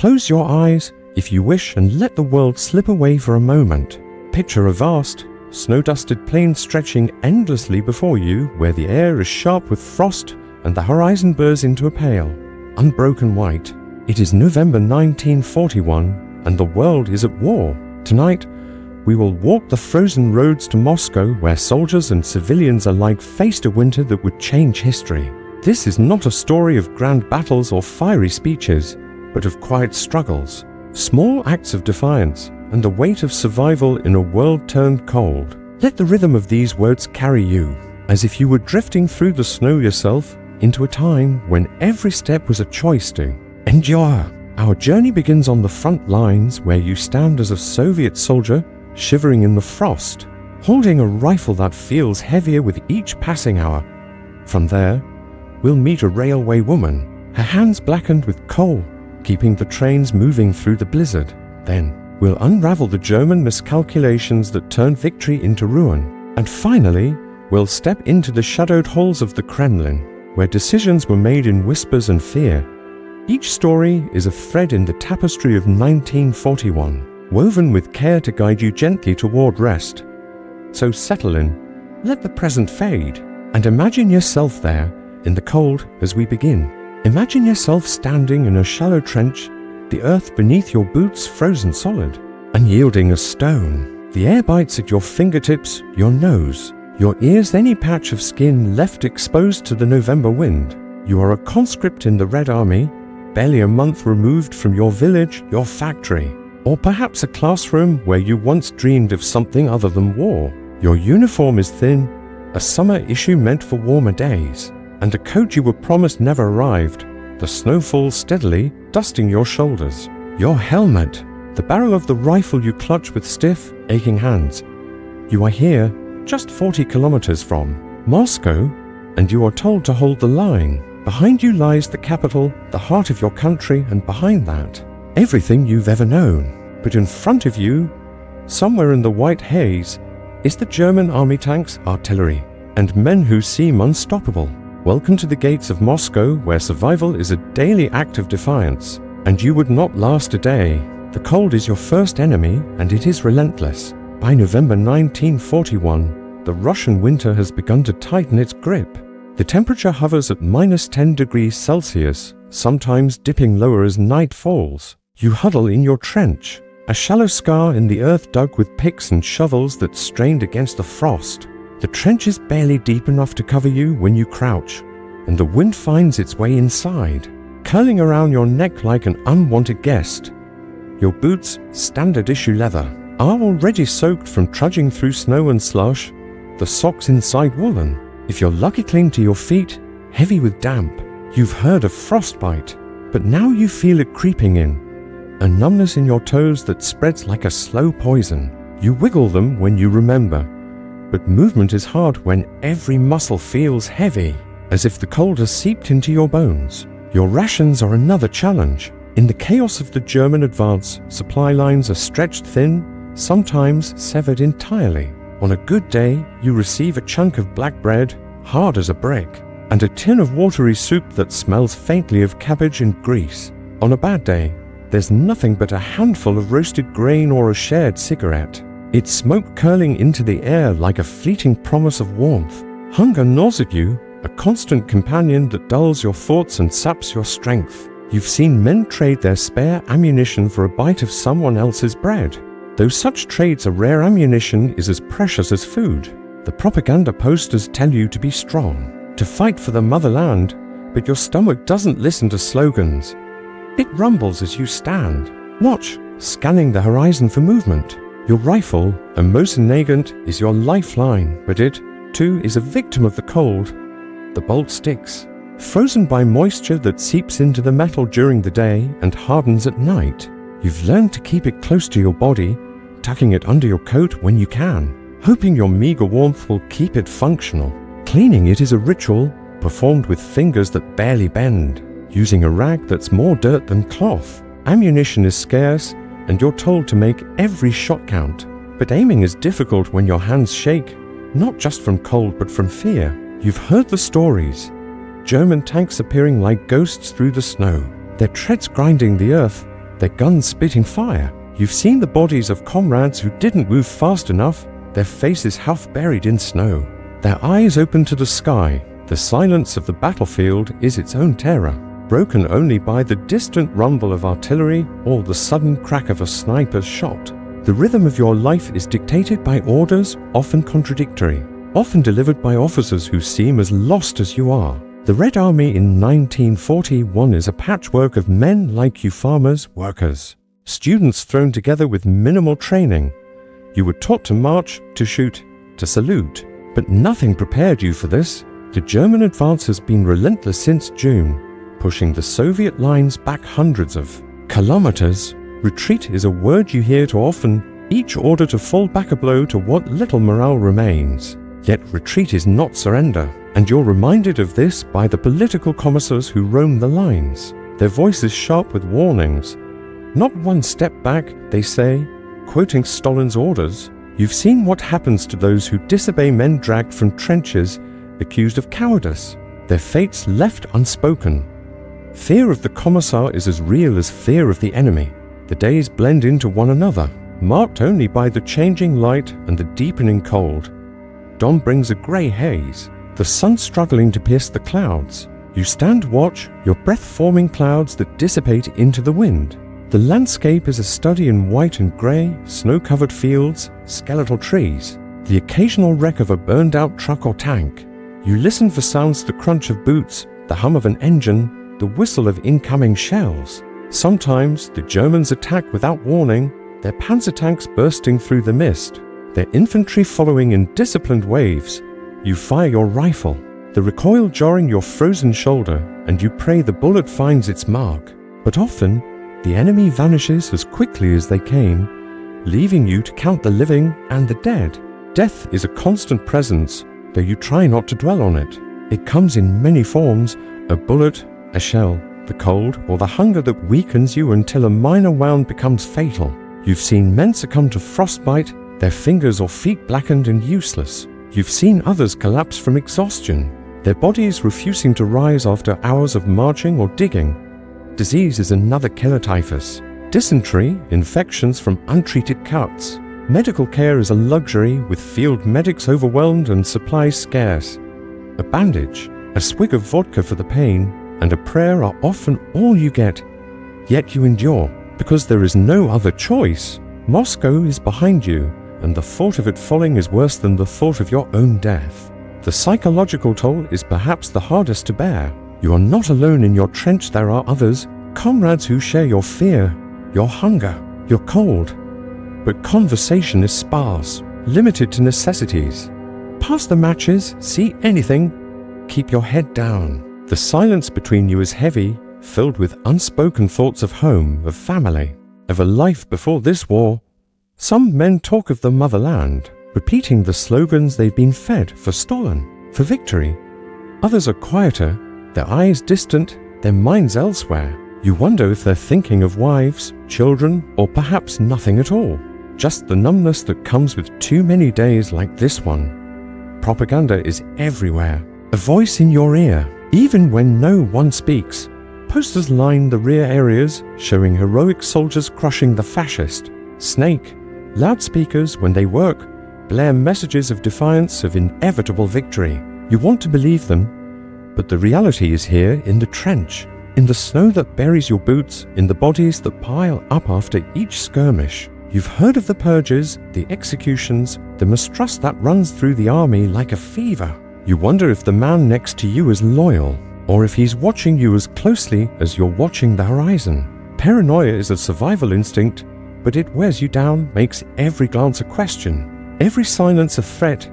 Close your eyes, if you wish, and let the world slip away for a moment. Picture a vast, snow-dusted plain stretching endlessly before you, where the air is sharp with frost and the horizon bursts into a pale, unbroken white. It is November 1941, and the world is at war. Tonight, we will walk the frozen roads to Moscow, where soldiers and civilians alike faced a winter that would change history. This is not a story of grand battles or fiery speeches, but of quiet struggles, small acts of defiance, and the weight of survival in a world turned cold. Let the rhythm of these words carry you, as if you were drifting through the snow yourself, into a time when every step was a choice to endure. Our journey begins on the front lines, where you stand as a Soviet soldier, shivering in the frost, holding a rifle that feels heavier with each passing hour. From there, we'll meet a railway woman, her hands blackened with coal, keeping the trains moving through the blizzard. Then, we'll unravel the German miscalculations that turned victory into ruin. And finally, we'll step into the shadowed halls of the Kremlin, where decisions were made in whispers and fear. Each story is a thread in the tapestry of 1941, woven with care to guide you gently toward rest. So settle in, let the present fade, and imagine yourself there, in the cold, as we begin. Imagine yourself standing in a shallow trench, the earth beneath your boots frozen solid, unyielding as stone. The air bites at your fingertips, your nose, your ears, any patch of skin left exposed to the November wind. You are a conscript in the Red Army, barely a month removed from your village, your factory, or perhaps a classroom where you once dreamed of something other than war. Your uniform is thin, a summer issue meant for warmer days, and the coat you were promised never arrived. The snow falls steadily, dusting your shoulders. Your helmet, the barrel of the rifle you clutch with stiff, aching hands. You are here, just 40 kilometers from Moscow, and you are told to hold the line. Behind you lies the capital, the heart of your country, and behind that, everything you've ever known. But in front of you, somewhere in the white haze, is the German army tanks, artillery, and men who seem unstoppable. Welcome to the gates of Moscow, where survival is a daily act of defiance, and you would not last a day. The cold is your first enemy, and it is relentless. By November 1941, the Russian winter has begun to tighten its grip. The temperature hovers at -10 degrees Celsius, sometimes dipping lower as night falls. You huddle in your trench, a shallow scar in the earth dug with picks and shovels that strained against the frost. The trench is barely deep enough to cover you when you crouch, and the wind finds its way inside, curling around your neck like an unwanted guest. Your boots, standard issue leather, are already soaked from trudging through snow and slush, the socks inside woolen. If you're lucky, cling to your feet, heavy with damp. You've heard of frostbite, but now you feel it creeping in, a numbness in your toes that spreads like a slow poison. You wiggle them when you remember, but movement is hard when every muscle feels heavy, as if the cold has seeped into your bones. Your rations are another challenge. In the chaos of the German advance, supply lines are stretched thin, sometimes severed entirely. On a good day, you receive a chunk of black bread, hard as a brick, and a tin of watery soup that smells faintly of cabbage and grease. On a bad day, there's nothing but a handful of roasted grain or a shared cigarette, its smoke curling into the air like a fleeting promise of warmth. Hunger gnaws at you, a constant companion that dulls your thoughts and saps your strength. You've seen men trade their spare ammunition for a bite of someone else's bread. Though such trades, a rare ammunition is as precious as food. The propaganda posters tell you to be strong, to fight for the motherland, but your stomach doesn't listen to slogans. It rumbles as you stand. Watch, scanning the horizon for movement. Your rifle, a Mosin Nagant, is your lifeline, but it, too, is a victim of the cold. The bolt sticks, frozen by moisture that seeps into the metal during the day and hardens at night. You've learned to keep it close to your body, tucking it under your coat when you can, hoping your meager warmth will keep it functional. Cleaning it is a ritual, performed with fingers that barely bend, using a rag that's more dirt than cloth. Ammunition is scarce, and you're told to make every shot count. But aiming is difficult when your hands shake, not just from cold but from fear. You've heard the stories. German tanks appearing like ghosts through the snow, their treads grinding the earth, their guns spitting fire. You've seen the bodies of comrades who didn't move fast enough, their faces half buried in snow, their eyes open to the sky. The silence of the battlefield is its own terror, broken only by the distant rumble of artillery or the sudden crack of a sniper's shot. The rhythm of your life is dictated by orders, often contradictory, often delivered by officers who seem as lost as you are. The Red Army in 1941 is a patchwork of men like you, farmers, workers, students thrown together with minimal training. You were taught to march, to shoot, to salute, but nothing prepared you for this. The German advance has been relentless since June, pushing the Soviet lines back hundreds of kilometers. Retreat is a word you hear too often, each order to fall back a blow to what little morale remains. Yet retreat is not surrender, and you're reminded of this by the political commissars who roam the lines, their voices sharp with warnings. Not one step back, they say, quoting Stalin's orders. You've seen what happens to those who disobey men dragged from trenches, accused of cowardice, their fates left unspoken. Fear of the commissar is as real as fear of the enemy. The days blend into one another, marked only by the changing light and the deepening cold. Dawn brings a grey haze, the sun struggling to pierce the clouds. You stand watch, your breath-forming clouds that dissipate into the wind. The landscape is a study in white and grey, snow-covered fields, skeletal trees, the occasional wreck of a burned-out truck or tank. You listen for sounds: the crunch of boots, the hum of an engine, the whistle of incoming shells. Sometimes the Germans attack without warning, their panzer tanks bursting through the mist, their infantry following in disciplined waves. You fire your rifle, the recoil jarring your frozen shoulder, and you pray the bullet finds its mark. But often, the enemy vanishes as quickly as they came, leaving you to count the living and the dead. Death is a constant presence, though you try not to dwell on it. It comes in many forms: a bullet, a shell, the cold, or the hunger that weakens you until a minor wound becomes fatal. You've seen men succumb to frostbite, their fingers or feet blackened and useless. You've seen others collapse from exhaustion, their bodies refusing to rise after hours of marching or digging. Disease is another killer: typhus, dysentery, infections from untreated cuts. Medical care is a luxury, with field medics overwhelmed and supplies scarce. A bandage, a swig of vodka for the pain, and a prayer are often all you get. Yet you endure, because there is no other choice. Moscow is behind you, and the thought of it falling is worse than the thought of your own death. The psychological toll is perhaps the hardest to bear. You are not alone in your trench. There are others, comrades who share your fear, your hunger, your cold. But conversation is sparse, limited to necessities. Pass the matches, see anything, keep your head down. The silence between you is heavy, filled with unspoken thoughts of home, of family, of a life before this war. Some men talk of the motherland, repeating the slogans they've been fed for Stalin, for victory. Others are quieter, their eyes distant, their minds elsewhere. You wonder if they're thinking of wives, children, or perhaps nothing at all. Just the numbness that comes with too many days like this one. Propaganda is everywhere, a voice in your ear, even when no one speaks. Posters line the rear areas, showing heroic soldiers crushing the fascist. Snake, loudspeakers, when they work, blare messages of defiance, of inevitable victory. You want to believe them, but the reality is here in the trench, in the snow that buries your boots, in the bodies that pile up after each skirmish. You've heard of the purges, the executions, the mistrust that runs through the army like a fever. You wonder if the man next to you is loyal, or if he's watching you as closely as you're watching the horizon. Paranoia is a survival instinct, but it wears you down, makes every glance a question, every silence a threat.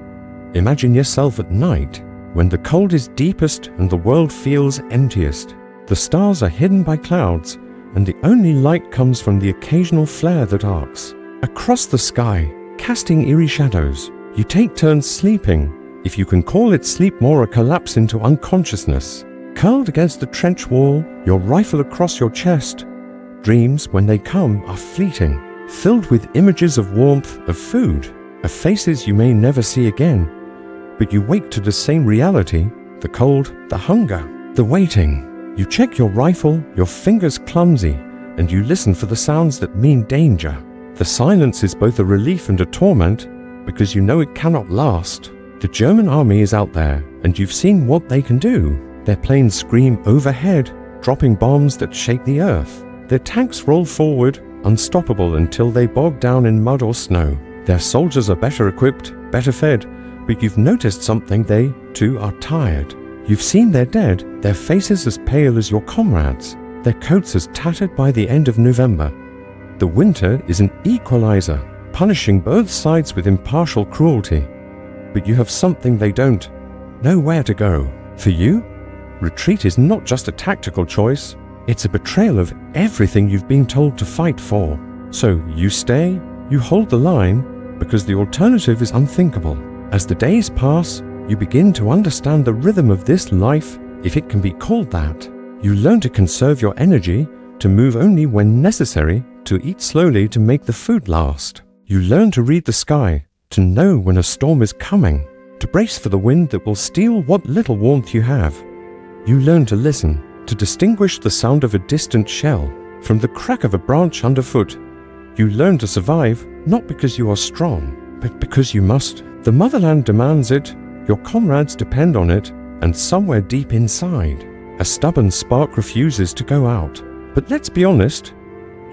Imagine yourself at night, when the cold is deepest and the world feels emptiest. The stars are hidden by clouds, and the only light comes from the occasional flare that arcs across the sky, casting eerie shadows. You take turns sleeping, if you can call it sleep, more a collapse into unconsciousness. Curled against the trench wall, your rifle across your chest. Dreams, when they come, are fleeting, filled with images of warmth, of food, of faces you may never see again. But you wake to the same reality: the cold, the hunger, the waiting. You check your rifle, your fingers clumsy, and you listen for the sounds that mean danger. The silence is both a relief and a torment, because you know it cannot last. The German army is out there, and you've seen what they can do. Their planes scream overhead, dropping bombs that shake the earth. Their tanks roll forward, unstoppable until they bog down in mud or snow. Their soldiers are better equipped, better fed, but you've noticed something: they, too, are tired. You've seen their dead, their faces as pale as your comrades', their coats as tattered by the end of November. The winter is an equalizer, punishing both sides with impartial cruelty. But you have something they don't: nowhere to go. For you, retreat is not just a tactical choice, it's a betrayal of everything you've been told to fight for. So you stay, you hold the line, because the alternative is unthinkable. As the days pass, you begin to understand the rhythm of this life, if it can be called that. You learn to conserve your energy, to move only when necessary, to eat slowly to make the food last. You learn to read the sky, to know when a storm is coming, to brace for the wind that will steal what little warmth you have. You learn to listen, to distinguish the sound of a distant shell from the crack of a branch underfoot. You learn to survive, not because you are strong, but because you must. The motherland demands it, your comrades depend on it, and somewhere deep inside, a stubborn spark refuses to go out. But let's be honest,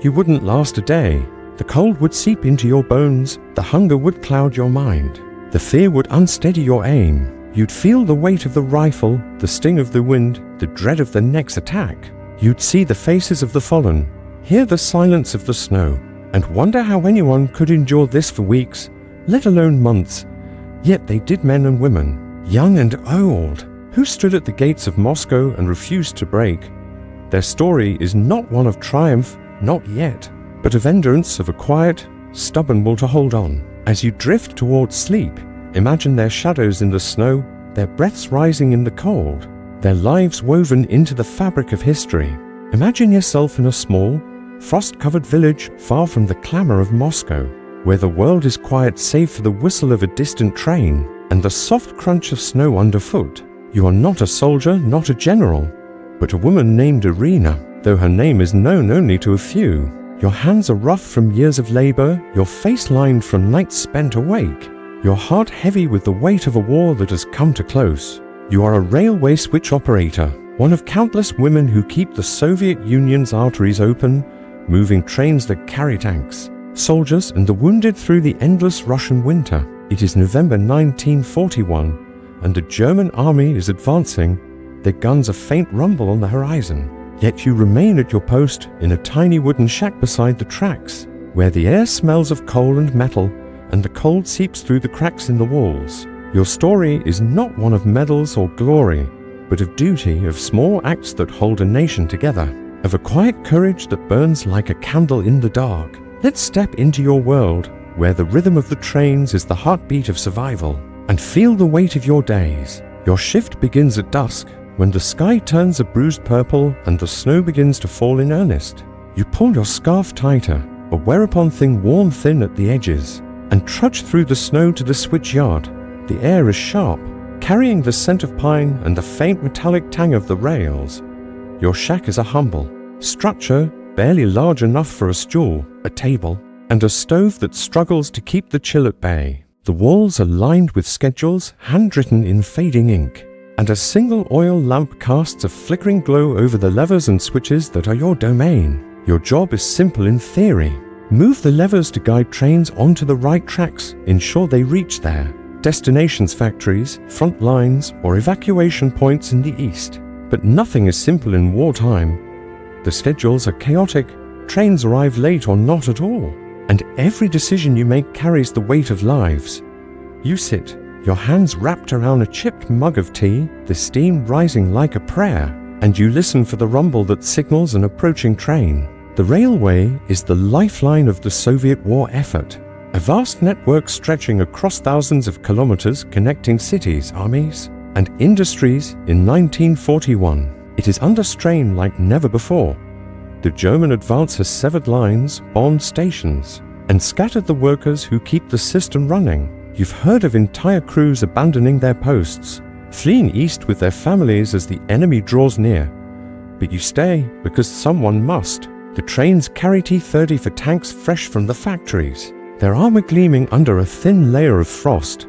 you wouldn't last a day. The cold would seep into your bones, the hunger would cloud your mind, the fear would unsteady your aim. You'd feel the weight of the rifle, the sting of the wind, the dread of the next attack. You'd see the faces of the fallen, hear the silence of the snow, and wonder how anyone could endure this for weeks, let alone months. Yet they did, men and women, young and old, who stood at the gates of Moscow and refused to break. Their story is not one of triumph, not yet, but of endurance, of a quiet, stubborn will to hold on. As you drift towards sleep, imagine their shadows in the snow, their breaths rising in the cold, their lives woven into the fabric of history. Imagine yourself in a small, frost-covered village far from the clamor of Moscow, where the world is quiet save for the whistle of a distant train and the soft crunch of snow underfoot. You are not a soldier, not a general, but a woman named Irina, though her name is known only to a few. Your hands are rough from years of labor, your face lined from nights spent awake, your heart heavy with the weight of a war that has come to close. You are a railway switch operator, one of countless women who keep the Soviet Union's arteries open, moving trains that carry tanks, soldiers, and the wounded through the endless Russian winter. It is November 1941, and the German army is advancing, their guns a faint rumble on the horizon. Yet you remain at your post in a tiny wooden shack beside the tracks, where the air smells of coal and metal, and the cold seeps through the cracks in the walls. Your story is not one of medals or glory, but of duty, of small acts that hold a nation together, of a quiet courage that burns like a candle in the dark. Let's step into your world, where the rhythm of the trains is the heartbeat of survival, and feel the weight of your days. Your shift begins at dusk, when the sky turns a bruised purple and the snow begins to fall in earnest. You pull your scarf tighter, a wear-upon thing worn thin at the edges, and trudge through the snow to the switch yard. The air is sharp, carrying the scent of pine and the faint metallic tang of the rails. Your shack is a humble structure, barely large enough for a stool, a table, and a stove that struggles to keep the chill at bay. The walls are lined with schedules handwritten in fading ink, and a single oil lamp casts a flickering glow over the levers and switches that are your domain. Your job is simple in theory. Move the levers to guide trains onto the right tracks, ensure they reach their destinations, factories, front lines, or evacuation points in the east. But nothing is simple in wartime. The schedules are chaotic, trains arrive late or not at all, and every decision you make carries the weight of lives. You sit, your hands wrapped around a chipped mug of tea, the steam rising like a prayer, and you listen for the rumble that signals an approaching train. The railway is the lifeline of the Soviet war effort, a vast network stretching across thousands of kilometers connecting cities, armies, and industries. In 1941, it is under strain like never before. The German advance has severed lines, bombed stations, and scattered the workers who keep the system running. You've heard of entire crews abandoning their posts, fleeing east with their families as the enemy draws near. But you stay because someone must. The trains carry T-30 for tanks fresh from the factories, their armor gleaming under a thin layer of frost.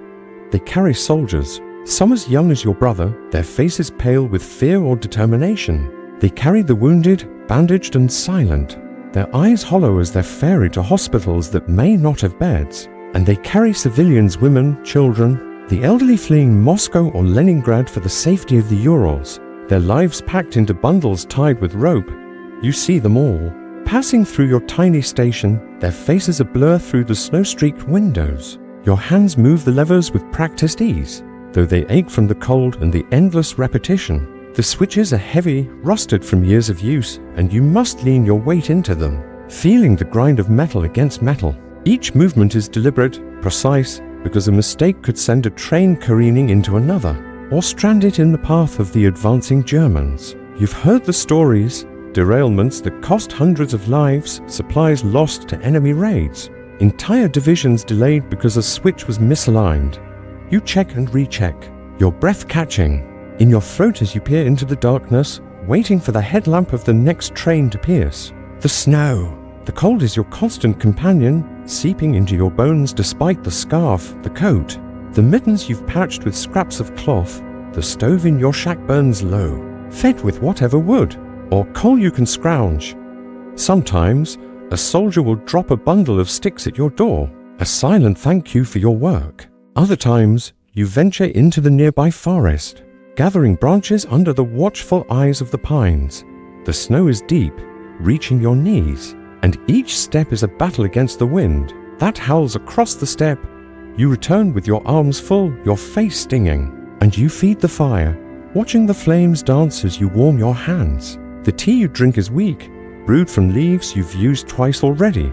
They carry soldiers, some as young as your brother, their faces pale with fear or determination. They carry the wounded, bandaged and silent, their eyes hollow as they're ferried to hospitals that may not have beds. And they carry civilians, women, children, the elderly fleeing Moscow or Leningrad for the safety of the Urals, their lives packed into bundles tied with rope. You see them all, passing through your tiny station, their faces a blur through the snow-streaked windows. Your hands move the levers with practiced ease, though they ache from the cold and the endless repetition. The switches are heavy, rusted from years of use, and you must lean your weight into them, feeling the grind of metal against metal. Each movement is deliberate, precise, because a mistake could send a train careening into another, or strand it in the path of the advancing Germans. You've heard the stories, derailments that cost hundreds of lives, supplies lost to enemy raids, entire divisions delayed because a switch was misaligned. You check and recheck, your breath catching in your throat as you peer into the darkness, waiting for the headlamp of the next train to pierce. The snow. The cold is your constant companion, seeping into your bones despite the scarf, the coat, the mittens you've patched with scraps of cloth. The stove in your shack burns low, fed with whatever wood or coal you can scrounge. Sometimes, a soldier will drop a bundle of sticks at your door, a silent thank you for your work. Other times, you venture into the nearby forest, gathering branches under the watchful eyes of the pines. The snow is deep, reaching your knees, and each step is a battle against the wind that howls across the steppe. You return with your arms full, your face stinging, and you feed the fire, watching the flames dance as you warm your hands. The tea you drink is weak, brewed from leaves you've used twice already,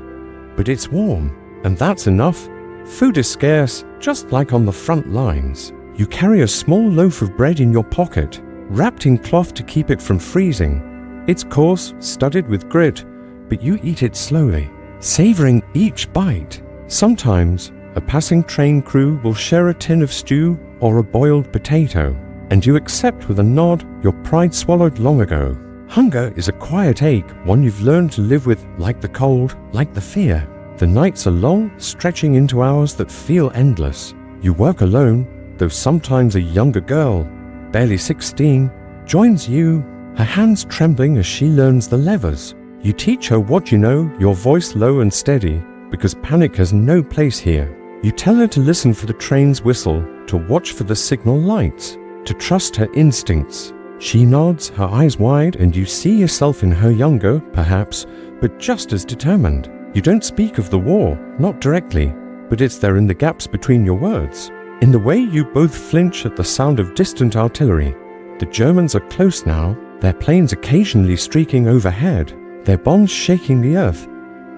but it's warm, and that's enough. Food is scarce, just like on the front lines. You carry a small loaf of bread in your pocket, wrapped in cloth to keep it from freezing. It's coarse, studded with grit, but you eat it slowly, savoring each bite. Sometimes, a passing train crew will share a tin of stew or a boiled potato, and you accept with a nod your pride swallowed long ago. Hunger is a quiet ache, one you've learned to live with, like the cold, like the fear. The nights are long, stretching into hours that feel endless. You work alone, though sometimes a younger girl, barely 16, joins you, her hands trembling as she learns the levers. You teach her what you know, your voice low and steady, because panic has no place here. You tell her to listen for the train's whistle, to watch for the signal lights, to trust her instincts. She nods, her eyes wide, and you see yourself in her, younger, perhaps, but just as determined. You don't speak of the war, not directly, but it's there in the gaps between your words. In the way you both flinch at the sound of distant artillery. The Germans are close now, their planes occasionally streaking overhead, their bombs shaking the earth.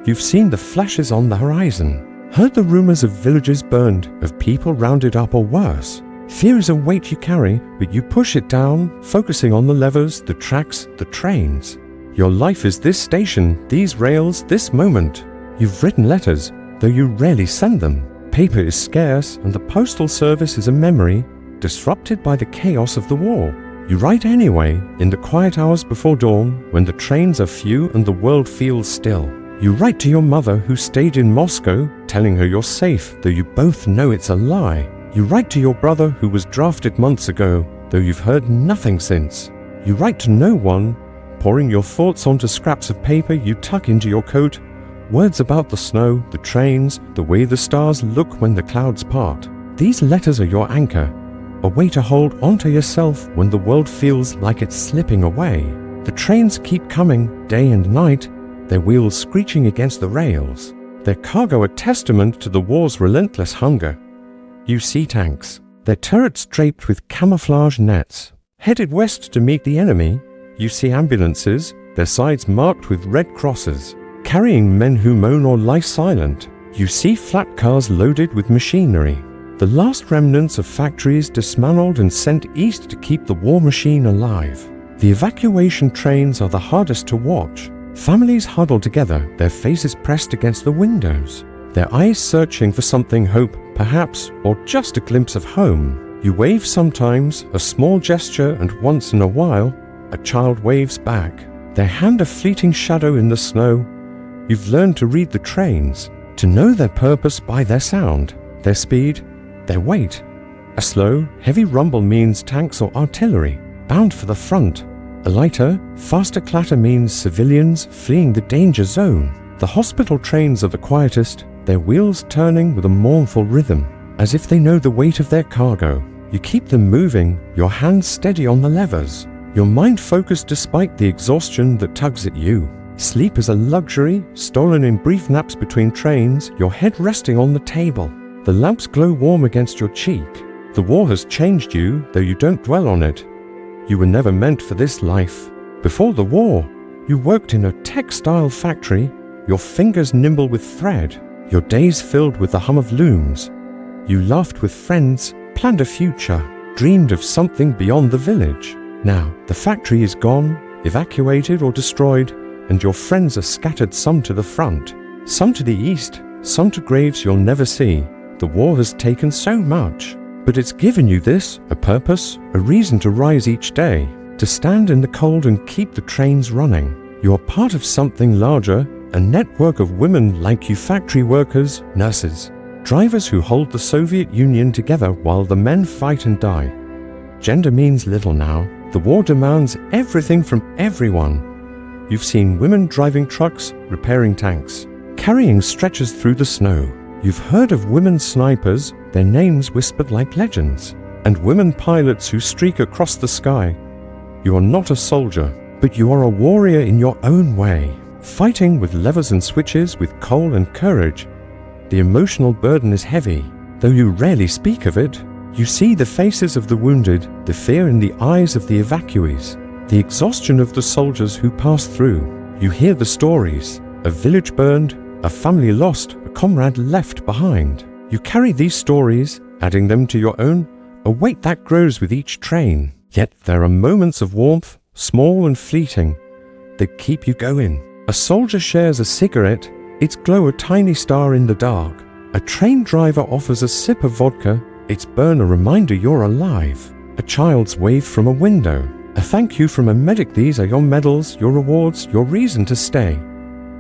You've seen the flashes on the horizon, heard the rumors of villages burned, of people rounded up or worse. Fear is a weight you carry, but you push it down, focusing on the levers, the tracks, the trains. Your life is this station, these rails, this moment. You've written letters, though you rarely send them. Paper is scarce, and the postal service is a memory, disrupted by the chaos of the war. You write anyway, in the quiet hours before dawn, when the trains are few and the world feels still. You write to your mother who stayed in Moscow, telling her you're safe, though you both know it's a lie. You write to your brother who was drafted months ago, though you've heard nothing since. You write to no one, pouring your thoughts onto scraps of paper you tuck into your coat, words about the snow, the trains, the way the stars look when the clouds part. These letters are your anchor, a way to hold onto yourself when the world feels like it's slipping away. The trains keep coming, day and night, their wheels screeching against the rails, their cargo a testament to the war's relentless hunger. You see tanks, their turrets draped with camouflage nets, headed west to meet the enemy. You see ambulances, their sides marked with red crosses, carrying men who moan or lie silent. You see flat cars loaded with machinery, the last remnants of factories dismantled and sent east to keep the war machine alive. The evacuation trains are the hardest to watch. Families huddle together, their faces pressed against the windows, their eyes searching for something, hope, perhaps, or just a glimpse of home. You wave sometimes, a small gesture, and once in a while, a child waves back. their hand a fleeting shadow in the snow. You've learned to read the trains, to know their purpose by their sound, their speed, their weight. A slow, heavy rumble means tanks or artillery, bound for the front. A lighter, faster clatter means civilians fleeing the danger zone. The hospital trains are the quietest, their wheels turning with a mournful rhythm, as if they know the weight of their cargo. You keep them moving, your hands steady on the levers, your mind focused despite the exhaustion that tugs at you. Sleep is a luxury, stolen in brief naps between trains, your head resting on the table. The lamps glow warm against your cheek. The war has changed you, though you don't dwell on it. You were never meant for this life. Before the war, you worked in a textile factory, your fingers nimble with thread, your days filled with the hum of looms. You laughed with friends, planned a future, dreamed of something beyond the village. Now, the factory is gone, evacuated or destroyed, and your friends are scattered, some to the front, some to the east, some to graves you'll never see. The war has taken so much, but it's given you this, a purpose, a reason to rise each day, to stand in the cold and keep the trains running. You are part of something larger, a network of women like you, factory workers, nurses, drivers who hold the Soviet Union together while the men fight and die. Gender means little now. The war demands everything from everyone. You've seen women driving trucks, repairing tanks, carrying stretchers through the snow. You've heard of women snipers, their names whispered like legends, and women pilots who streak across the sky. You are not a soldier, but you are a warrior in your own way, fighting with levers and switches, with coal and courage. The emotional burden is heavy, though you rarely speak of it. You see the faces of the wounded, the fear in the eyes of the evacuees, the exhaustion of the soldiers who pass through. You hear the stories, a village burned, a family lost, a comrade left behind. You carry these stories, adding them to your own, a weight that grows with each train. Yet there are moments of warmth, small and fleeting, that keep you going. A soldier shares a cigarette, its glow a tiny star in the dark. A train driver offers a sip of vodka, its burn a reminder you're alive. A child's wave from a window, a thank you from a medic. These are your medals, your rewards, your reason to stay.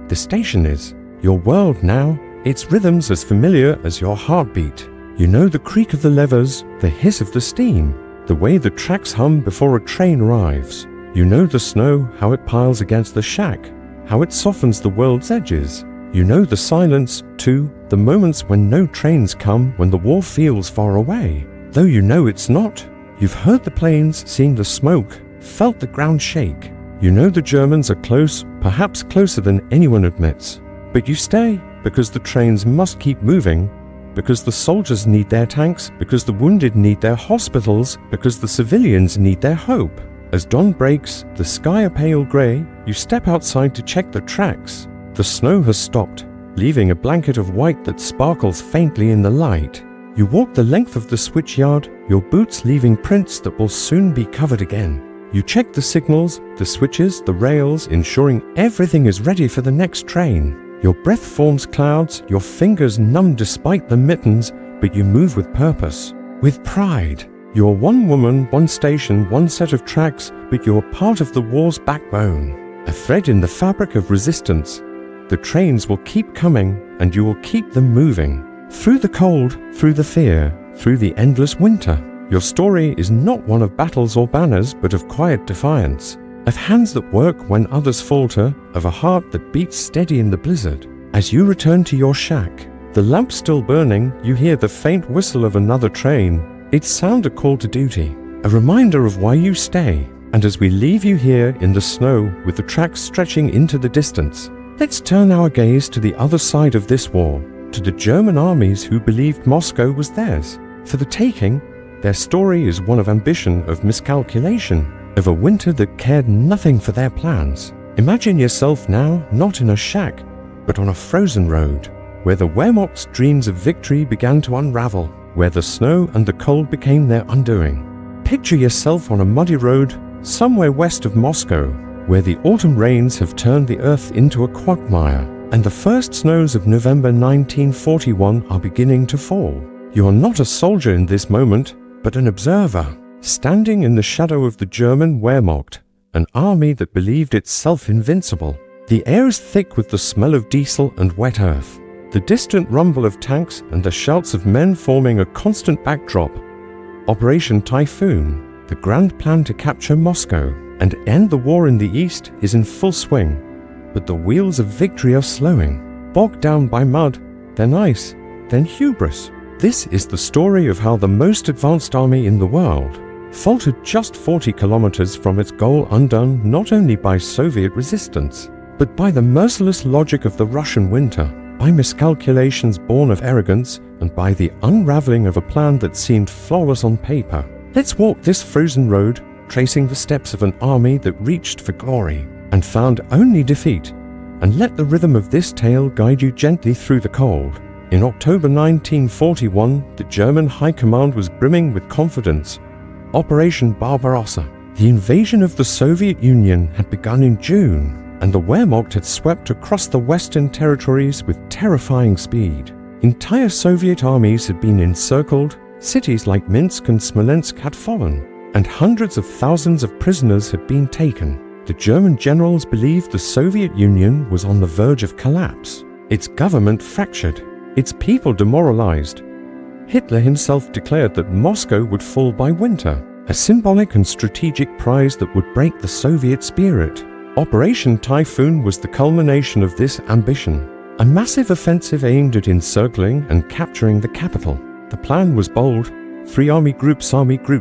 The station is your world now, its rhythms as familiar as your heartbeat. You know the creak of the levers, the hiss of the steam, the way the tracks hum before a train arrives. You know the snow, how it piles against the shack, how it softens the world's edges. You know the silence, too, the moments when no trains come, when the war feels far away. Though you know it's not, you've heard the planes, seen the smoke, felt the ground shake. You know the Germans are close, perhaps closer than anyone admits. But you stay, because the trains must keep moving, because the soldiers need their tanks, because the wounded need their hospitals, because the civilians need their hope. As dawn breaks, the sky a pale grey, you step outside to check the tracks. The snow has stopped, leaving a blanket of white that sparkles faintly in the light. You walk the length of the switchyard, your boots leaving prints that will soon be covered again. You check the signals, the switches, the rails, ensuring everything is ready for the next train. Your breath forms clouds, your fingers numb despite the mittens, but you move with purpose, with pride. You're one woman, one station, one set of tracks, but you're part of the war's backbone, a thread in the fabric of resistance. The trains will keep coming, and you will keep them moving. Through the cold, through the fear, through the endless winter. Your story is not one of battles or banners, but of quiet defiance, of hands that work when others falter, of a heart that beats steady in the blizzard. As you return to your shack, the lamp still burning, you hear the faint whistle of another train, its sound a call to duty, a reminder of why you stay. And as we leave you here in the snow with the tracks stretching into the distance, let's turn our gaze to the other side of this war, to the German armies who believed Moscow was theirs. For the taking, their story is one of ambition, of miscalculation, of a winter that cared nothing for their plans. Imagine yourself now not in a shack, but on a frozen road, where the Wehrmacht's dreams of victory began to unravel, where the snow and the cold became their undoing. Picture yourself on a muddy road, somewhere west of Moscow, where the autumn rains have turned the earth into a quagmire, and the first snows of November 1941 are beginning to fall. You are not a soldier in this moment, but an observer, standing in the shadow of the German Wehrmacht, an army that believed itself invincible. The air is thick with the smell of diesel and wet earth, the distant rumble of tanks and the shouts of men forming a constant backdrop. Operation Typhoon, the grand plan to capture Moscow and end the war in the east, is in full swing, but the wheels of victory are slowing, bogged down by mud, then ice, then hubris. This is the story of how the most advanced army in the world faltered just 40 kilometers from its goal, undone not only by Soviet resistance, but by the merciless logic of the Russian winter, by miscalculations born of arrogance, and by the unraveling of a plan that seemed flawless on paper. Let's walk this frozen road, tracing the steps of an army that reached for glory and found only defeat, and let the rhythm of this tale guide you gently through the cold. In October 1941, the German High Command was brimming with confidence. Operation Barbarossa. The invasion of the Soviet Union had begun in June, and the Wehrmacht had swept across the Western territories with terrifying speed. Entire Soviet armies had been encircled, cities like Minsk and Smolensk had fallen, and hundreds of thousands of prisoners had been taken. The German generals believed the Soviet Union was on the verge of collapse, its government fractured, its people demoralized. Hitler himself declared that Moscow would fall by winter, a symbolic and strategic prize that would break the Soviet spirit. Operation Typhoon was the culmination of this ambition, a massive offensive aimed at encircling and capturing the capital. The plan was bold. 3 army groups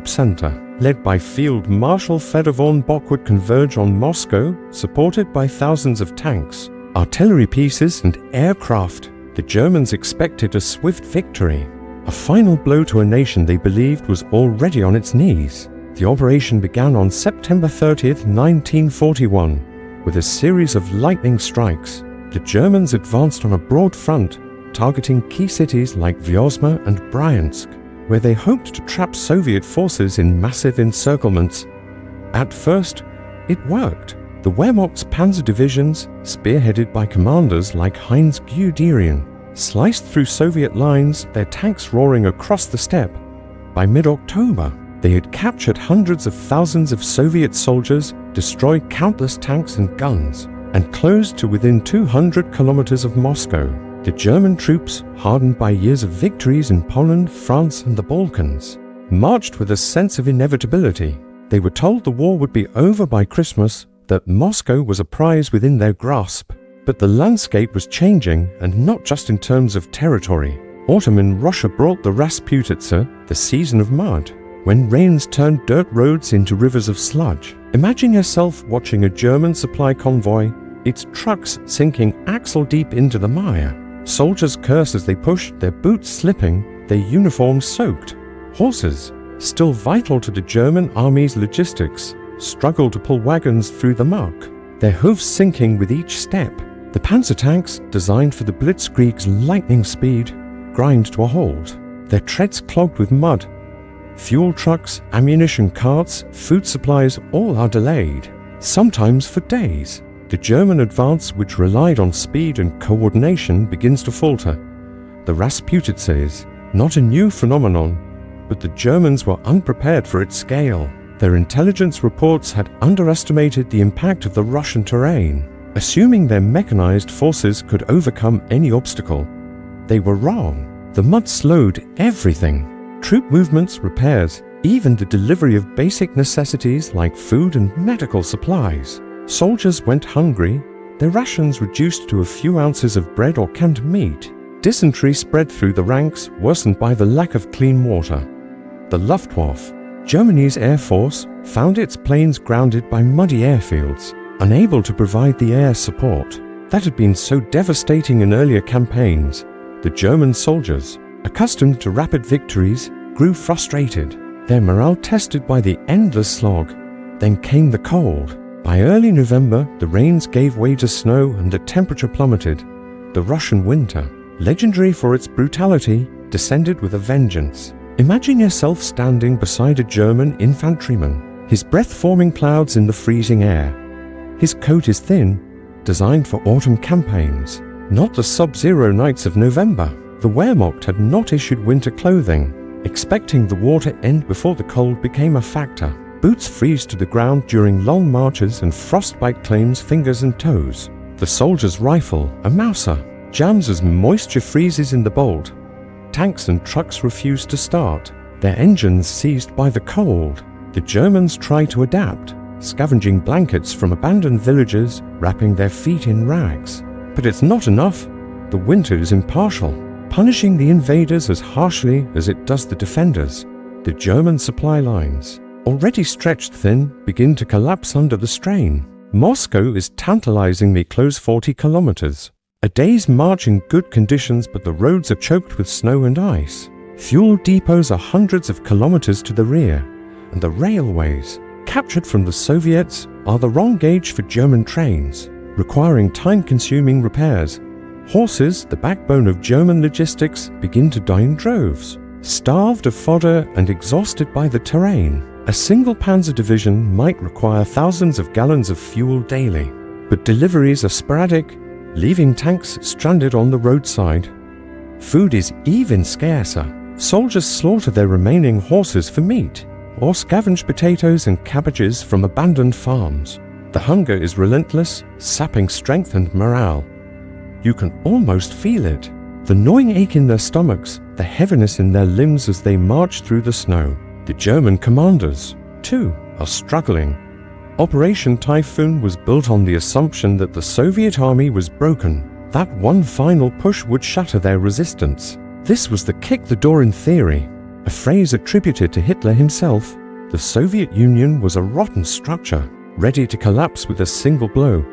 center, led by Field Marshal Fedor von Bock, would converge on Moscow, supported by thousands of tanks, artillery pieces and aircraft. The Germans expected a swift victory, a final blow to a nation they believed was already on its knees. The operation began on September 30th, 1941, with a series of lightning strikes. The Germans advanced on a broad front, targeting key cities like Vyazma and Bryansk, where they hoped to trap Soviet forces in massive encirclements. At first, it worked. The Wehrmacht's panzer divisions, spearheaded by commanders like Heinz Guderian, sliced through Soviet lines, their tanks roaring across the steppe. By mid-October, they had captured hundreds of thousands of Soviet soldiers, destroyed countless tanks and guns, and closed to within 200 kilometers of Moscow. The German troops, hardened by years of victories in Poland, France, and the Balkans, marched with a sense of inevitability. They were told the war would be over by Christmas, that Moscow was a prize within their grasp. But the landscape was changing, and not just in terms of territory. Autumn in Russia brought the Rasputitsa, the season of mud, when rains turned dirt roads into rivers of sludge. Imagine yourself watching a German supply convoy, its trucks sinking axle-deep into the mire. Soldiers curse as they push, their boots slipping, their uniforms soaked. Horses, still vital to the German army's logistics, struggle to pull wagons through the muck, their hooves sinking with each step. The panzer tanks, designed for the blitzkrieg's lightning speed, grind to a halt, their treads clogged with mud. Fuel trucks, ammunition carts, food supplies, all are delayed, sometimes for days. The German advance, which relied on speed and coordination, begins to falter. The Rasputitsa is not a new phenomenon, but the Germans were unprepared for its scale. Their intelligence reports had underestimated the impact of the Russian terrain, assuming their mechanized forces could overcome any obstacle. They were wrong. The mud slowed everything. Troop movements, repairs, even the delivery of basic necessities like food and medical supplies. Soldiers went hungry, their rations reduced to a few ounces of bread or canned meat. Dysentery spread through the ranks, worsened by the lack of clean water. The Luftwaffe, Germany's air force, found its planes grounded by muddy airfields, unable to provide the air support that had been so devastating in earlier campaigns. The German soldiers, accustomed to rapid victories, grew frustrated, their morale tested by the endless slog. Then came the cold. By early November, the rains gave way to snow and the temperature plummeted. The Russian winter, legendary for its brutality, descended with a vengeance. Imagine yourself standing beside a German infantryman, his breath forming clouds in the freezing air. His coat is thin, designed for autumn campaigns, not the sub-zero nights of November. The Wehrmacht had not issued winter clothing, expecting the war to end before the cold became a factor. Boots freeze to the ground during long marches and frostbite claims fingers and toes. The soldier's rifle, a Mauser, jams as moisture freezes in the bolt. Tanks and trucks refuse to start, their engines seized by the cold. The Germans try to adapt, scavenging blankets from abandoned villages, wrapping their feet in rags. But it's not enough. The winter is impartial, punishing the invaders as harshly as it does the defenders. The German supply lines, already stretched thin, begin to collapse under the strain. Moscow is tantalizingly close 40 kilometers. A day's march in good conditions, but the roads are choked with snow and ice. Fuel depots are hundreds of kilometers to the rear, and the railways, captured from the Soviets, are the wrong gauge for German trains, requiring time-consuming repairs. Horses, the backbone of German logistics, begin to die in droves. Starved of fodder and exhausted by the terrain, a single panzer division might require thousands of gallons of fuel daily. But deliveries are sporadic, leaving tanks stranded on the roadside. Food is even scarcer. Soldiers slaughter their remaining horses for meat, or scavenge potatoes and cabbages from abandoned farms. The hunger is relentless, sapping strength and morale. You can almost feel it. The gnawing ache in their stomachs, the heaviness in their limbs as they march through the snow. The German commanders, too, are struggling. Operation Typhoon was built on the assumption that the Soviet army was broken. That one final push would shatter their resistance. This was the kick the door in theory, a phrase attributed to Hitler himself. The Soviet Union was a rotten structure, ready to collapse with a single blow.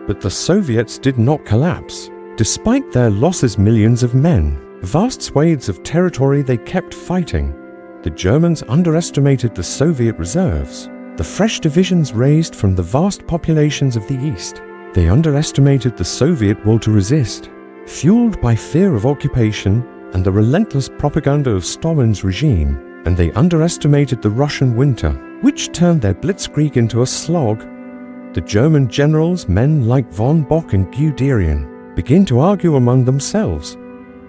But the Soviets did not collapse. Despite their losses, millions of men, vast swathes of territory, they kept fighting. The Germans underestimated the Soviet reserves, the fresh divisions raised from the vast populations of the East. They underestimated the Soviet will to resist, fueled by fear of occupation and the relentless propaganda of Stalin's regime. And they underestimated the Russian winter, which turned their blitzkrieg into a slog. The German generals, men like von Bock and Guderian, begin to argue among themselves.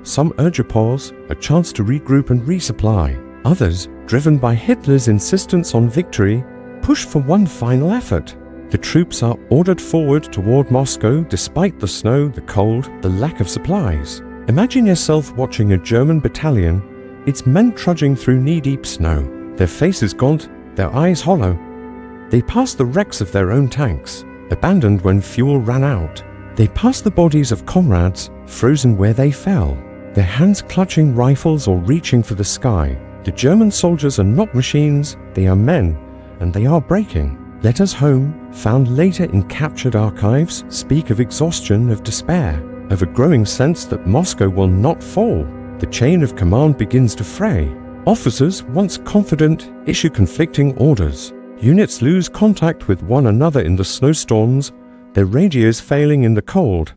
Some urge a pause, a chance to regroup and resupply. Others, driven by Hitler's insistence on victory, push for one final effort. The troops are ordered forward toward Moscow despite the snow, the cold, the lack of supplies. Imagine yourself watching a German battalion, its men trudging through knee-deep snow, their faces gaunt, their eyes hollow. They pass the wrecks of their own tanks, abandoned when fuel ran out. They pass the bodies of comrades, frozen where they fell, their hands clutching rifles or reaching for the sky. The German soldiers are not machines, they are men, and they are breaking. Letters home, found later in captured archives, speak of exhaustion, of despair, of a growing sense that Moscow will not fall. The chain of command begins to fray. Officers, once confident, issue conflicting orders. Units lose contact with one another in the snowstorms, their radios failing in the cold.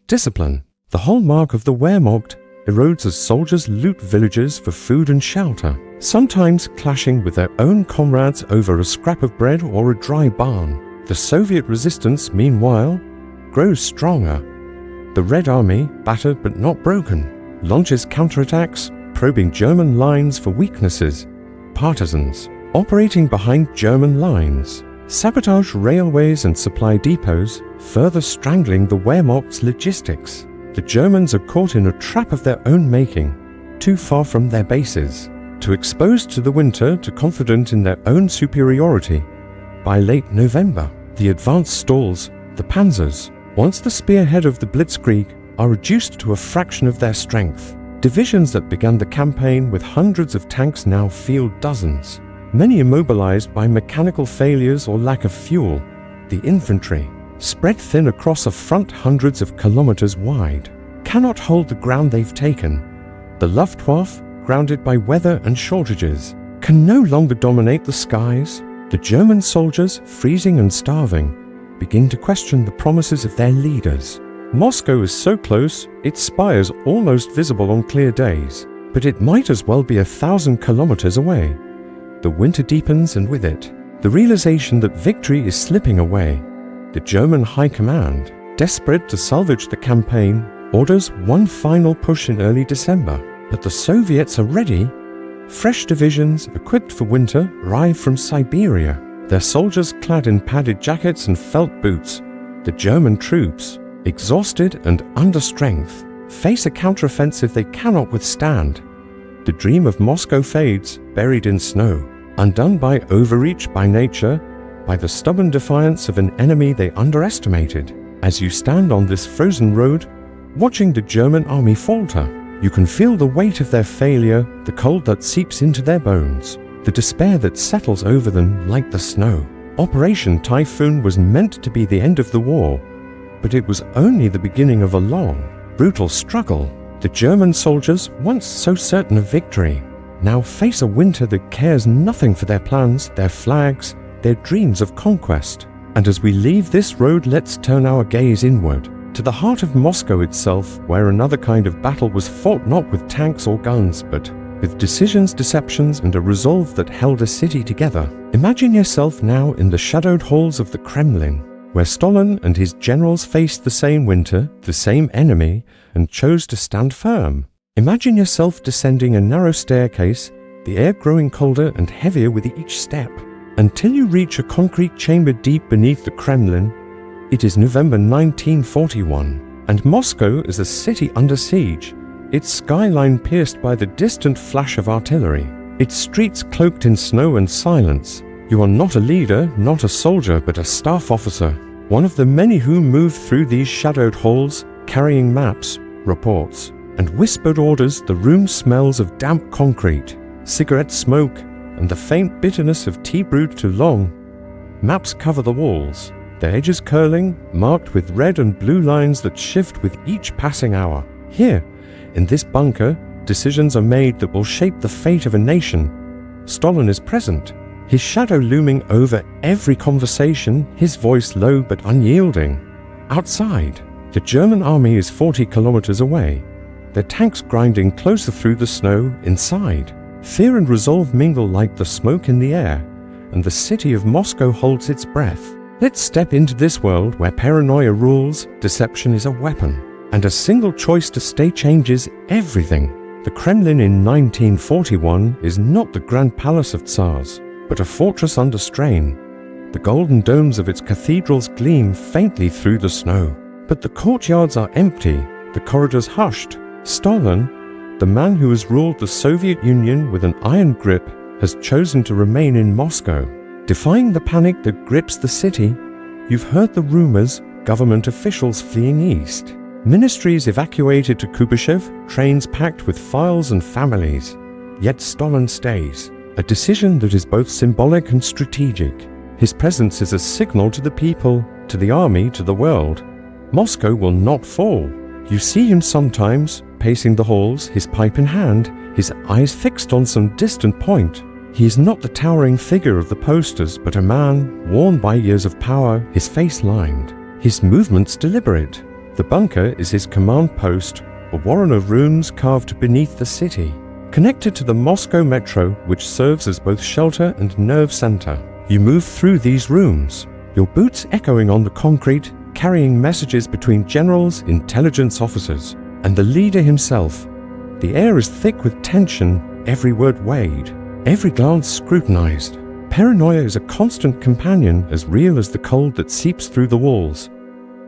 Discipline, the hallmark of the Wehrmacht, erodes as soldiers loot villages for food and shelter, sometimes clashing with their own comrades over a scrap of bread or a dry barn. The Soviet resistance, meanwhile, grows stronger. The Red Army, battered but not broken, launches counterattacks, probing German lines for weaknesses. Partisans, operating behind German lines, sabotage railways and supply depots, further strangling the Wehrmacht's logistics. The Germans are caught in a trap of their own making, too far from their bases, too exposed to the winter, too confident in their own superiority. By late November, the advance stalls. The panzers, once the spearhead of the blitzkrieg, are reduced to a fraction of their strength. Divisions that began the campaign with hundreds of tanks now field dozens, many immobilized by mechanical failures or lack of fuel. The infantry, spread thin across a front hundreds of kilometers wide, cannot hold the ground they've taken. The Luftwaffe, grounded by weather and shortages, can no longer dominate the skies. The German soldiers, freezing and starving, begin to question the promises of their leaders. Moscow is so close, its spires almost visible on clear days, but it might as well be 1,000 kilometers away. The winter deepens, and with it, the realization that victory is slipping away. The German High Command, desperate to salvage the campaign, orders one final push in early December. But the Soviets are ready. Fresh divisions, equipped for winter, arrive from Siberia, their soldiers clad in padded jackets and felt boots. The German troops, exhausted and under strength, face a counteroffensive they cannot withstand. The dream of Moscow fades, buried in snow, undone by overreach by nature, by the stubborn defiance of an enemy they underestimated. As you stand on this frozen road, watching the German army falter, you can feel the weight of their failure, the cold that seeps into their bones, the despair that settles over them like the snow. Operation Typhoon was meant to be the end of the war, but it was only the beginning of a long, brutal struggle. The German soldiers, once so certain of victory, now face a winter that cares nothing for their plans, their flags, their dreams of conquest. And as we leave this road, let's turn our gaze inward, to the heart of Moscow itself, where another kind of battle was fought not with tanks or guns, but with decisions, deceptions, and a resolve that held a city together. Imagine yourself now in the shadowed halls of the Kremlin, where Stalin and his generals faced the same winter, the same enemy, and chose to stand firm. Imagine yourself descending a narrow staircase, the air growing colder and heavier with each step, until you reach a concrete chamber deep beneath the Kremlin. It is November 1941, and Moscow is a city under siege, its skyline pierced by the distant flash of artillery, its streets cloaked in snow and silence. You are not a leader, not a soldier, but a staff officer, one of the many who move through these shadowed halls, carrying maps, reports, and whispered orders. The room smells of damp concrete, cigarette smoke, and the faint bitterness of tea brewed too long. Maps cover the walls, their edges curling, marked with red and blue lines that shift with each passing hour. Here, in this bunker, decisions are made that will shape the fate of a nation. Stalin is present, his shadow looming over every conversation, his voice low but unyielding. Outside, the German army is 40 kilometers away, their tanks grinding closer through the snow. Inside, fear and resolve mingle like the smoke in the air, and the city of Moscow holds its breath. Let's step into this world where paranoia rules, deception is a weapon, and a single choice to stay changes everything. The Kremlin in 1941 is not the grand palace of Tsars, but a fortress under strain. The golden domes of its cathedrals gleam faintly through the snow, but the courtyards are empty, the corridors hushed. Stalin, the man who has ruled the Soviet Union with an iron grip, has chosen to remain in Moscow. Defying the panic that grips the city, you've heard the rumors, government officials fleeing east, ministries evacuated to Kubyshev, trains packed with files and families. Yet Stalin stays, a decision that is both symbolic and strategic. His presence is a signal to the people, to the army, to the world. Moscow will not fall. You see him sometimes, pacing the halls, his pipe in hand, his eyes fixed on some distant point. He is not the towering figure of the posters, but a man, worn by years of power, his face lined, his movements deliberate. The bunker is his command post, a warren of rooms carved beneath the city, connected to the Moscow metro, which serves as both shelter and nerve center. You move through these rooms, your boots echoing on the concrete, carrying messages between generals, intelligence officers, and the leader himself. The air is thick with tension, every word weighed, every glance scrutinized. Paranoia is a constant companion, as real as the cold that seeps through the walls.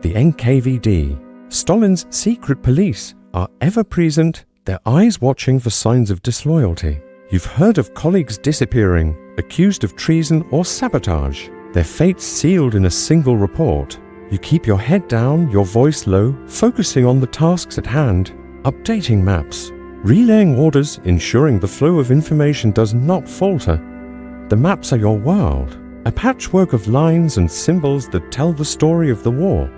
The NKVD, Stalin's secret police, are ever present, their eyes watching for signs of disloyalty. You've heard of colleagues disappearing, accused of treason or sabotage, their fates sealed in a single report. You keep your head down, your voice low, focusing on the tasks at hand, updating maps, relaying orders, ensuring the flow of information does not falter. The maps are your world, a patchwork of lines and symbols that tell the story of the war.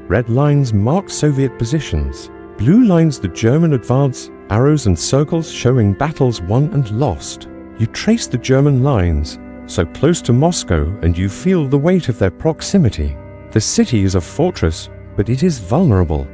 Red lines mark Soviet positions, blue lines the German advance, arrows and circles showing battles won and lost. You trace the German lines, so close to Moscow, and you feel the weight of their proximity. The city is a fortress, but it is vulnerable.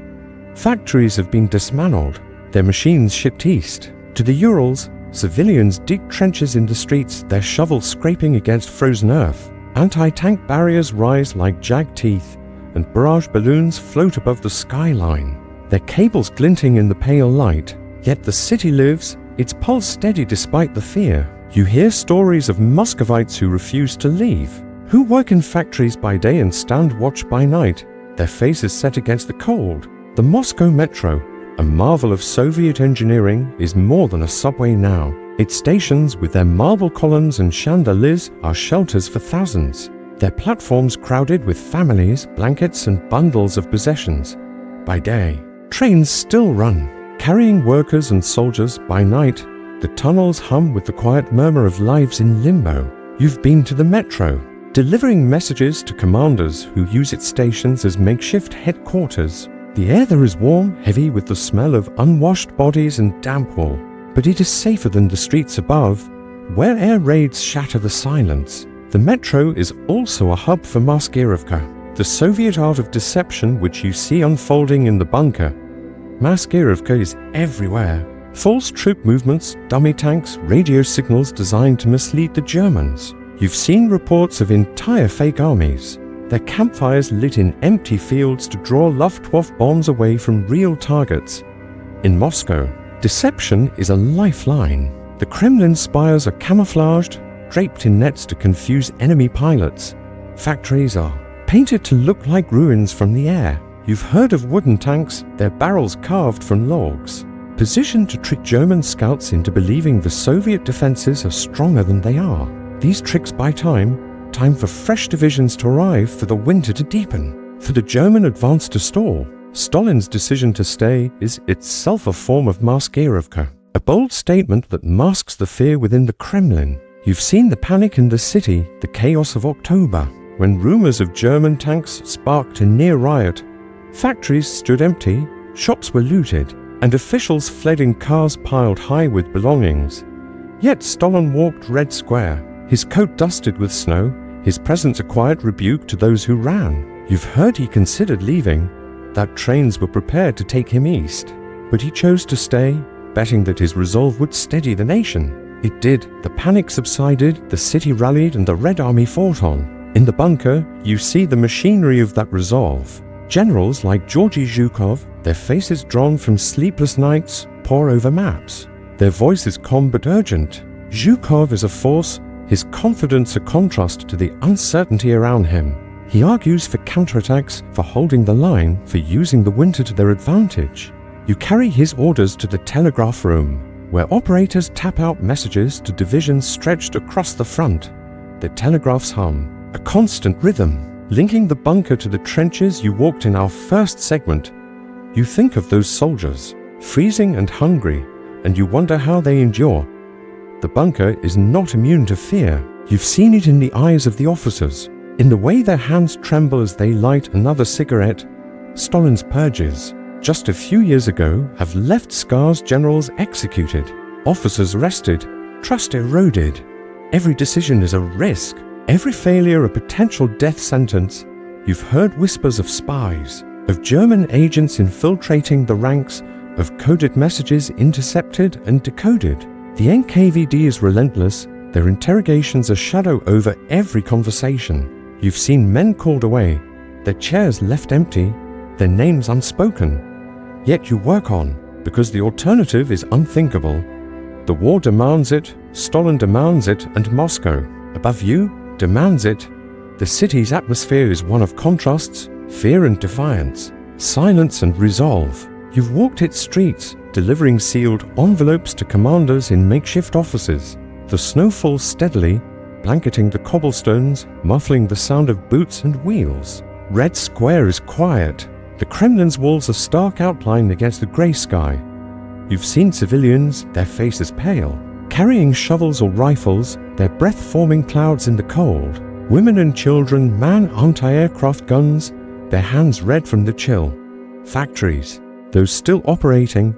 Factories have been dismantled, their machines shipped east. To the Urals, civilians dig trenches in the streets, their shovels scraping against frozen earth. Anti-tank barriers rise like jagged teeth, and barrage balloons float above the skyline, their cables glinting in the pale light. Yet the city lives, its pulse steady despite the fear. You hear stories of Muscovites who refuse to leave, who work in factories by day and stand watch by night, their faces set against the cold. The Moscow metro, a marvel of Soviet engineering, is more than a subway now. Its stations, with their marble columns and chandeliers, are shelters for thousands. Their platforms crowded with families, blankets, and bundles of possessions. By day, trains still run, carrying workers and soldiers. By night, the tunnels hum with the quiet murmur of lives in limbo. You've been to the metro, delivering messages to commanders who use its stations as makeshift headquarters. The air there is warm, heavy with the smell of unwashed bodies and damp wool. But it is safer than the streets above, where air raids shatter the silence. The metro is also a hub for Maskirivka, the Soviet art of deception which you see unfolding in the bunker. Maskirivka is everywhere. False troop movements, dummy tanks, radio signals designed to mislead the Germans. You've seen reports of entire fake armies, their campfires lit in empty fields to draw Luftwaffe bombs away from real targets. In Moscow, deception is a lifeline. The Kremlin spires are camouflaged, draped in nets to confuse enemy pilots. Factories are painted to look like ruins from the air. You've heard of wooden tanks, their barrels carved from logs, positioned to trick German scouts into believing the Soviet defenses are stronger than they are. These tricks buy time for fresh divisions to arrive, for the winter to deepen, for the German advance to stall. Stalin's decision to stay is itself a form of Maskirivka, a bold statement that masks the fear within the Kremlin. You've seen the panic in the city, the chaos of October, when rumors of German tanks sparked a near riot. Factories stood empty, shops were looted, and officials fled in cars piled high with belongings. Yet Stalin walked Red Square, his coat dusted with snow, his presence a quiet rebuke to those who ran. You've heard he considered leaving, that trains were prepared to take him east. But he chose to stay, betting that his resolve would steady the nation. It did. The panic subsided, the city rallied, and the Red Army fought on. In the bunker, you see the machinery of that resolve. Generals like Georgy Zhukov, their faces drawn from sleepless nights, pore over maps. Their voice is calm but urgent. Zhukov is a force, his confidence a contrast to the uncertainty around him. He argues for counterattacks, for holding the line, for using the winter to their advantage. You carry his orders to the telegraph room, where operators tap out messages to divisions stretched across the front. The telegraphs hum, a constant rhythm, linking the bunker to the trenches you walked in our first segment. You think of those soldiers, freezing and hungry, and you wonder how they endure. The bunker is not immune to fear. You've seen it in the eyes of the officers, in the way their hands tremble as they light another cigarette. Stalin's purges, just a few years ago, have left scars. Generals executed, officers arrested, trust eroded. Every decision is a risk, every failure a potential death sentence. You've heard whispers of spies, of German agents infiltrating the ranks, of coded messages intercepted and decoded. The NKVD is relentless, their interrogations a shadow over every conversation. You've seen men called away, their chairs left empty, their names unspoken. Yet you work on, because the alternative is unthinkable. The war demands it, Stalin demands it, and Moscow, above you, demands it. The city's atmosphere is one of contrasts, fear and defiance, silence and resolve. You've walked its streets, delivering sealed envelopes to commanders in makeshift offices. The snow falls steadily, blanketing the cobblestones, muffling the sound of boots and wheels. Red Square is quiet. The Kremlin's walls are stark outlined against the grey sky. You've seen civilians, their faces pale, carrying shovels or rifles, their breath forming clouds in the cold. Women and children man anti-aircraft guns, their hands red from the chill. Factories, those still operating,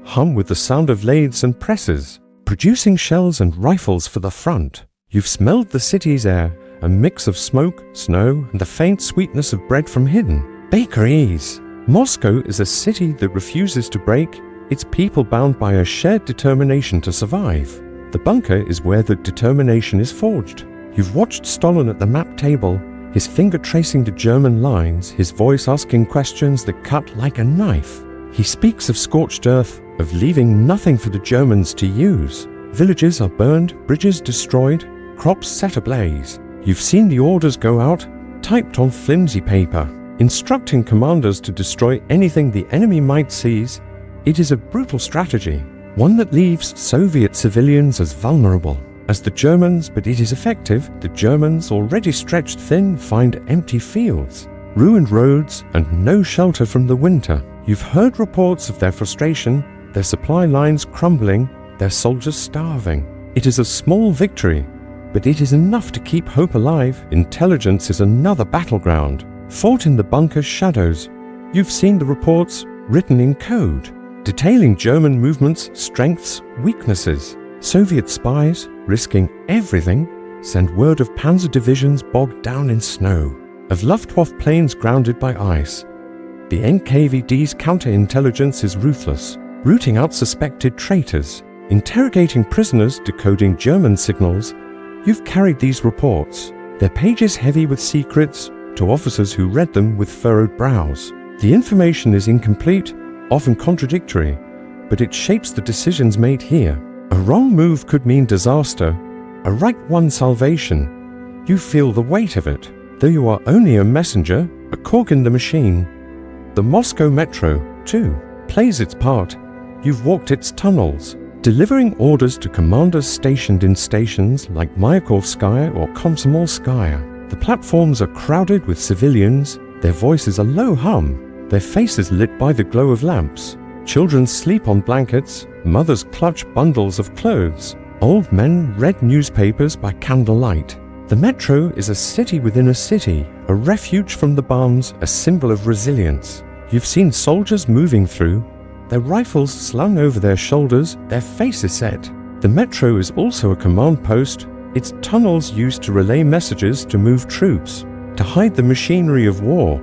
hum with the sound of lathes and presses, producing shells and rifles for the front. You've smelled the city's air, a mix of smoke, snow, and the faint sweetness of bread from hidden bakeries. Moscow is a city that refuses to break, its people bound by a shared determination to survive. The bunker is where the determination is forged. You've watched Stalin at the map table, his finger tracing the German lines, his voice asking questions that cut like a knife. He speaks of scorched earth, of leaving nothing for the Germans to use. Villages are burned, bridges destroyed, crops set ablaze. You've seen the orders go out, typed on flimsy paper, instructing commanders to destroy anything the enemy might seize. It is a brutal strategy, one that leaves Soviet civilians as vulnerable as the Germans, but it is effective. The Germans, already stretched thin, find empty fields, ruined roads, and no shelter from the winter. You've heard reports of their frustration, their supply lines crumbling, their soldiers starving. It is a small victory, but it is enough to keep hope alive. Intelligence is another battleground, fought in the bunker's shadows. You've seen the reports written in code, detailing German movements, strengths, weaknesses. Soviet spies, risking everything, send word of panzer divisions bogged down in snow, of Luftwaffe planes grounded by ice. The NKVD's counterintelligence is ruthless, rooting out suspected traitors, interrogating prisoners, decoding German signals. You've carried these reports, their pages heavy with secrets, to officers who read them with furrowed brows. The information is incomplete, often contradictory, but it shapes the decisions made here. A wrong move could mean disaster, a right one salvation. You feel the weight of it, though you are only a messenger, a cog in the machine. The Moscow metro, too, plays its part. You've walked its tunnels, delivering orders to commanders stationed in stations like Mayakovskaya or Komsomolskaya. The platforms are crowded with civilians, their voices a low hum, their faces lit by the glow of lamps. Children sleep on blankets, mothers clutch bundles of clothes, old men read newspapers by candlelight. The metro is a city within a city, a refuge from the bombs, a symbol of resilience. You've seen soldiers moving through, their rifles slung over their shoulders, their faces set. The metro is also a command post, its tunnels used to relay messages, to move troops, to hide the machinery of war.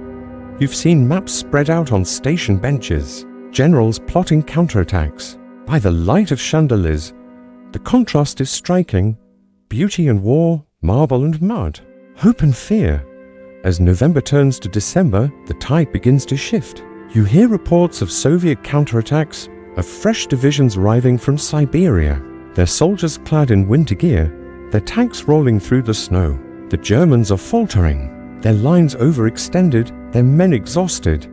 You've seen maps spread out on station benches, generals plotting counterattacks. By the light of chandeliers, the contrast is striking. Beauty and war, marble and mud, hope and fear. As November turns to December, the tide begins to shift. You hear reports of Soviet counterattacks, of fresh divisions arriving from Siberia, their soldiers clad in winter gear, their tanks rolling through the snow. The Germans are faltering, their lines overextended, their men exhausted.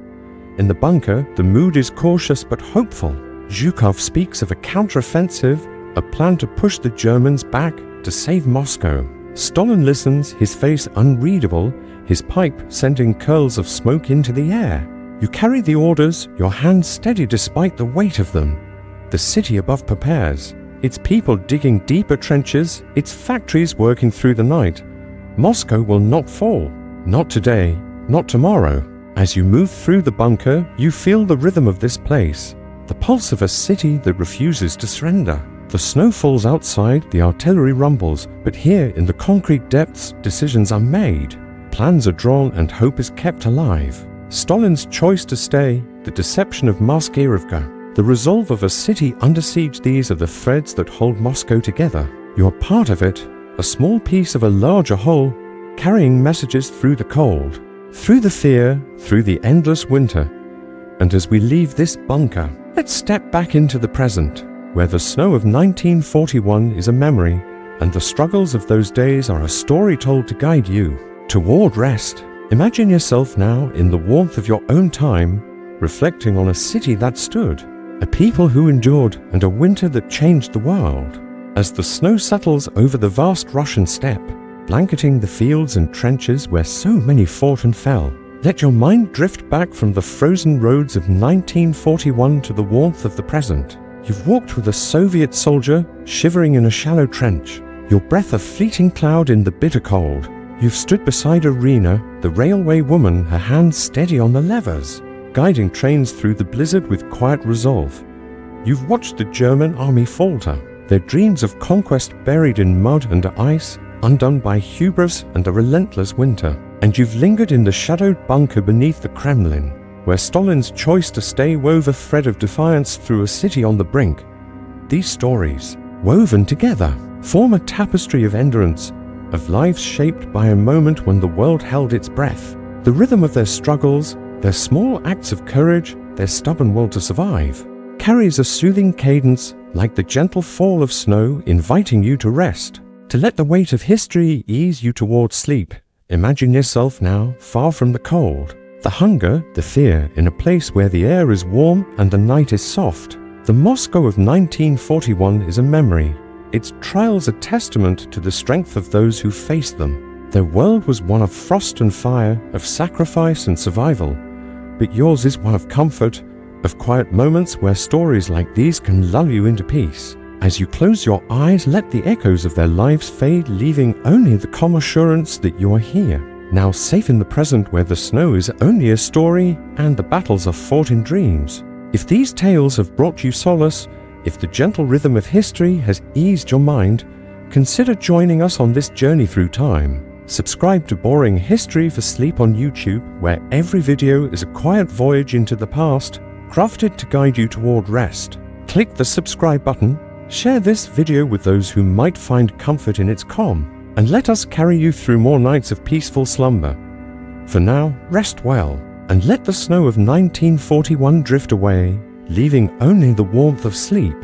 In the bunker, the mood is cautious but hopeful. Zhukov speaks of a counteroffensive, a plan to push the Germans back, to save Moscow. Stalin listens, his face unreadable, his pipe sending curls of smoke into the air. You carry the orders, your hands steady despite the weight of them. The city above prepares, its people digging deeper trenches, its factories working through the night. Moscow will not fall. Not today, not tomorrow. As you move through the bunker, you feel the rhythm of this place, the pulse of a city that refuses to surrender. The snow falls outside, the artillery rumbles, but here in the concrete depths, decisions are made. Plans are drawn and hope is kept alive. Stalin's choice to stay, the deception of Maskirovka, the resolve of a city under siege, these are the threads that hold Moscow together. You are part of it, a small piece of a larger whole, carrying messages through the cold, through the fear, through the endless winter. And as we leave this bunker, let's step back into the present, where the snow of 1941 is a memory, and the struggles of those days are a story told to guide you toward rest. Imagine yourself now in the warmth of your own time, reflecting on a city that stood, a people who endured, and a winter that changed the world. As the snow settles over the vast Russian steppe, blanketing the fields and trenches where so many fought and fell, let your mind drift back from the frozen roads of 1941 to the warmth of the present. You've walked with a Soviet soldier, shivering in a shallow trench, your breath a fleeting cloud in the bitter cold. You've stood beside Irina, the railway woman, her hands steady on the levers, guiding trains through the blizzard with quiet resolve. You've watched the German army falter, their dreams of conquest buried in mud and ice, undone by hubris and a relentless winter. And you've lingered in the shadowed bunker beneath the Kremlin, where Stalin's choice to stay wove a thread of defiance through a city on the brink. These stories, woven together, form a tapestry of endurance, of lives shaped by a moment when the world held its breath. The rhythm of their struggles, their small acts of courage, their stubborn will to survive, carries a soothing cadence like the gentle fall of snow inviting you to rest. To let the weight of history ease you towards sleep, imagine yourself now far from the cold, the hunger, the fear, in a place where the air is warm and the night is soft. The Moscow of 1941 is a memory. Its trials a testament to the strength of those who faced them. Their world was one of frost and fire, of sacrifice and survival, but yours is one of comfort, of quiet moments where stories like these can lull you into peace. As you close your eyes, let the echoes of their lives fade, leaving only the calm assurance that you are here, now safe in the present where the snow is only a story and the battles are fought in dreams. If these tales have brought you solace, if the gentle rhythm of history has eased your mind, consider joining us on this journey through time. Subscribe to Boring History for Sleep on YouTube, where every video is a quiet voyage into the past, crafted to guide you toward rest. Click the subscribe button, share this video with those who might find comfort in its calm, and let us carry you through more nights of peaceful slumber. For now, rest well, and let the snow of 1941 drift away, leaving only the warmth of sleep.